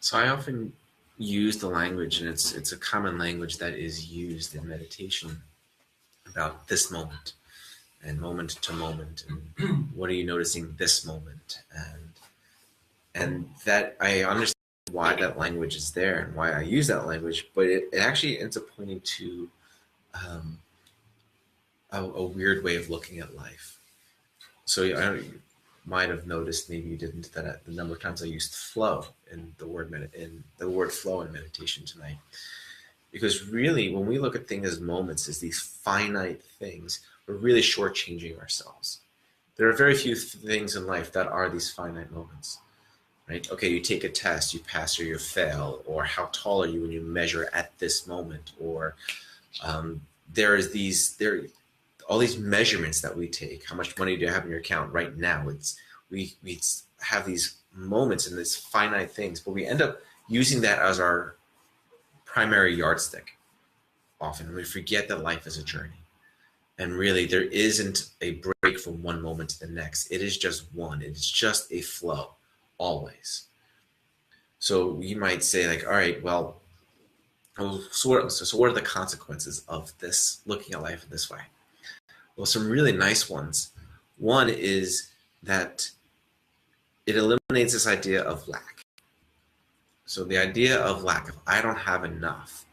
So I often use the language, and it's a common language that is used in meditation about this moment and moment to moment, and what are you noticing this moment, and that I understand why that language is there and why I use that language, but it actually ends up pointing to um, a weird way of looking at life. So you might have noticed, maybe you didn't, that the number of times I used flow in the word flow in meditation tonight. Because really, when we look at things as moments, as these finite things, we're really shortchanging ourselves. There are very few things in life that are these finite moments, right? Okay, you take a test, you pass or you fail, or how tall are you when you measure at this moment, or there all these measurements that we take. How much money do you have in your account right now? We have these moments and these finite things, but we end up using that as our primary yardstick often. We forget that life is a journey. And really, there isn't a break from one moment to the next. It is just one. It's just a flow, always. So you might say, like, all right, well, so what are the consequences of this, looking at life in this way? Well, some really nice ones. One is that it eliminates this idea of lack. So the idea of lack, if I don't have enough,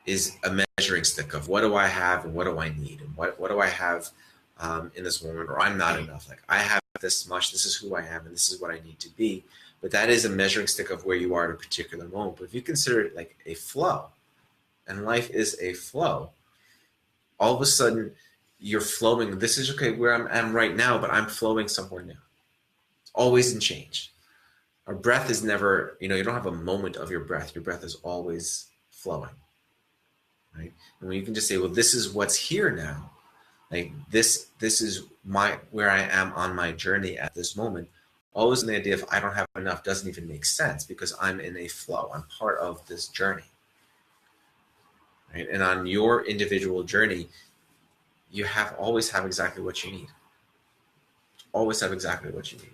is a measuring stick of what do I have and what do I need, and what do I have in this moment, or I'm not enough. Like, I have this much, this is who I am, and this is what I need to be. But that is a measuring stick of where you are at a particular moment. But if you consider it like a flow, and life is a flow, all of a sudden you're flowing. This is okay where I'm right now, but I'm flowing somewhere new. It's always in change. Our breath is never, you don't have a moment of your breath. Your breath is always flowing, right? And when you can just say, well, this is what's here now. Like this is where I am on my journey at this moment. Always the idea of I don't have enough doesn't even make sense, because I'm in a flow. I'm part of this journey, right? And on your individual journey, you always have exactly what you need. Always have exactly what you need.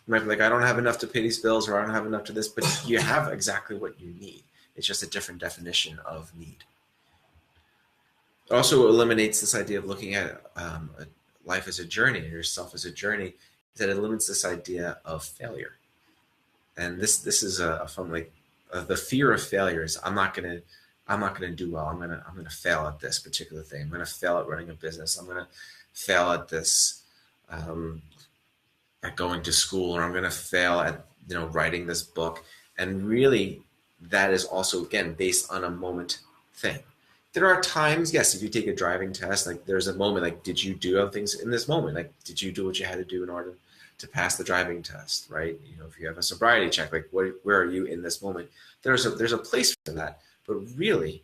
You might be like, I don't have enough to pay these bills, or I don't have enough to this, but you have exactly what you need. It's just a different definition of need. It also eliminates this idea of looking at life as a journey, and yourself as a journey, that it eliminates this idea of failure. And this is from like the fear of failure is I'm not gonna do well. I'm gonna fail at this particular thing. I'm gonna fail at running a business. I'm gonna fail at this at going to school, or I'm gonna fail at writing this book. And really, that is also, again, based on a moment thing. There are times, yes, if you take a driving test, like there's a moment, like, did you do other things in this moment? Like, did you do what you had to do in order to pass the driving test, right? If you have a sobriety check, like where are you in this moment? There's a place for that. But really,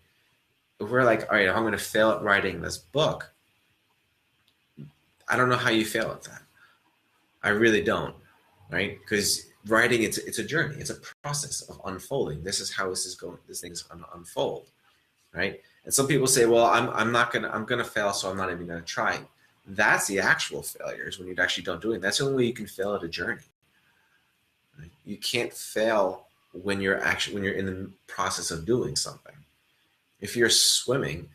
if we're like, all right, I'm going to fail at writing this book, I don't know how you fail at that. I really don't, right? Because writing, it's a journey. It's a process of unfolding. This is how this thing's going to unfold, right? And some people say, well, I'm going to fail, so I'm not even going to try. That's the actual failures, when you actually don't do it. That's the only way you can fail at a journey. Right? You can't fail when you're in the process of doing something. If you're swimming,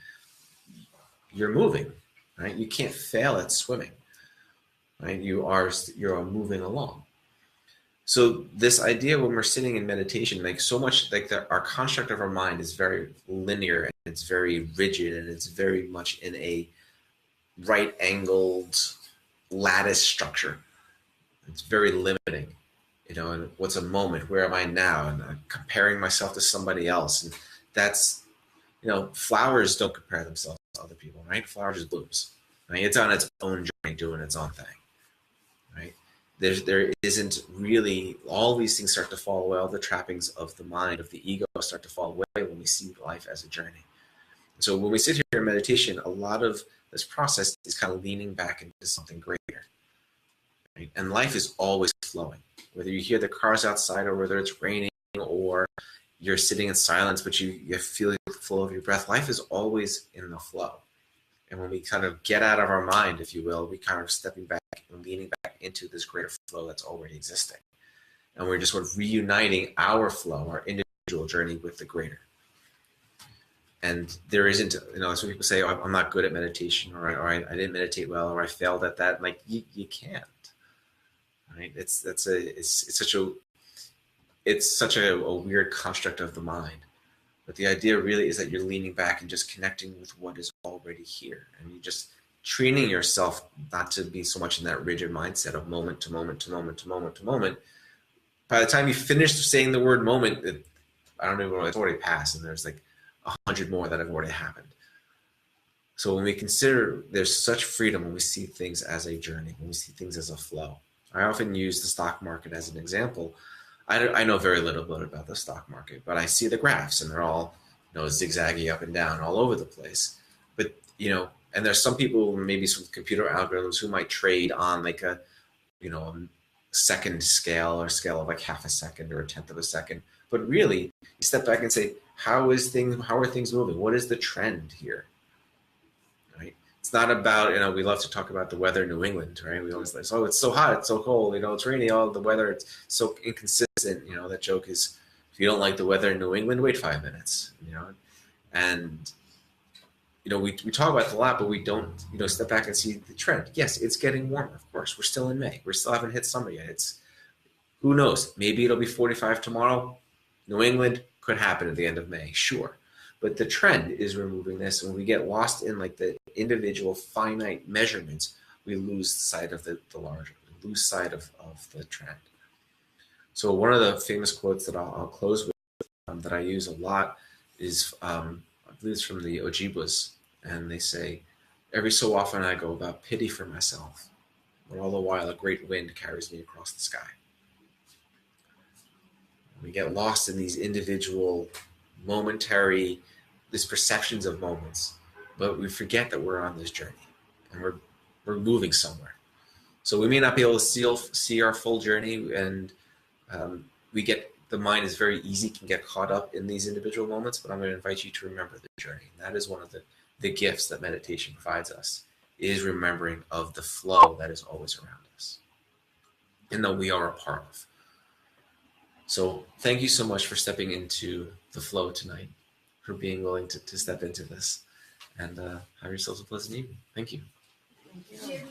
you're moving, right? You can't fail at swimming, right? You're moving along. So this idea, when we're sitting in meditation, like so much, like our construct of our mind is very linear, and it's very rigid, and it's very much in a right-angled lattice structure. It's very limiting, and what's a moment? Where am I now? And I'm comparing myself to somebody else. And that's, flowers don't compare themselves to other people, right? Flowers just blooms, right? It's on its own journey, doing its own thing, right? There isn't really, all these things start to fall away. All the trappings of the mind, of the ego, start to fall away when we see life as a journey. So when we sit here in meditation, a lot of this process is kind of leaning back into something greater. Right? And life is always flowing. Whether you hear the cars outside, or whether it's raining, or you're sitting in silence, but you feel the flow of your breath, life is always in the flow. And when we kind of get out of our mind, if you will, we kind of stepping back and leaning back into this greater flow that's already existing. And we're just sort of reuniting our flow, our individual individual journey with the greater. And there isn't, that's when people say, oh, I'm not good at meditation, or I didn't meditate well, or I failed at that. Like you can't, right? It's such a weird construct of the mind. But the idea really is that you're leaning back and just connecting with what is already here. And you're just training yourself not to be so much in that rigid mindset of moment to moment to moment to moment to moment. By the time you finish saying the word moment, I don't know, it's already passed, and there's like 100 more that have already happened. So when we consider there's such freedom when we see things as a journey, when we see things as a flow. I often use the stock market as an example. I know very little bit about the stock market, but I see the graphs, and they're all, zigzaggy up and down all over the place. But, and there's some people, maybe some computer algorithms, who might trade on like a second scale, or scale of like half a second or a tenth of a second. But really, you step back and say, how are things moving? What is the trend here? Right? It's not about, we love to talk about the weather in New England, right? We always like, oh, it's so hot, it's so cold, it's rainy, all the weather, it's so inconsistent. That joke is, if you don't like the weather in New England, wait 5 minutes, and we talk about it a lot, but we don't, step back and see the trend. Yes, it's getting warmer, of course. We're still in May. We still haven't hit summer yet. Who knows? Maybe it'll be 45 tomorrow. New England, could happen at the end of May, sure. But the trend is removing this. When we get lost in like the individual finite measurements, we lose sight of the larger, we lose sight of the trend. So one of the famous quotes that I'll close with, that I use a lot, is I believe it's from the Ojibwas, and they say, every so often I go about pity for myself, but all the while a great wind carries me across the sky. We get lost in these individual, momentary, these perceptions of moments, but we forget that we're on this journey, and we're moving somewhere. So we may not be able to see our full journey, and the mind is very easy, can get caught up in these individual moments, but I'm going to invite you to remember the journey. And that is one of the gifts that meditation provides us, is remembering of the flow that is always around us and that we are a part of. So thank you so much for stepping into the flow tonight, for being willing to step into this, and have yourselves a pleasant evening. Thank you. Thank you.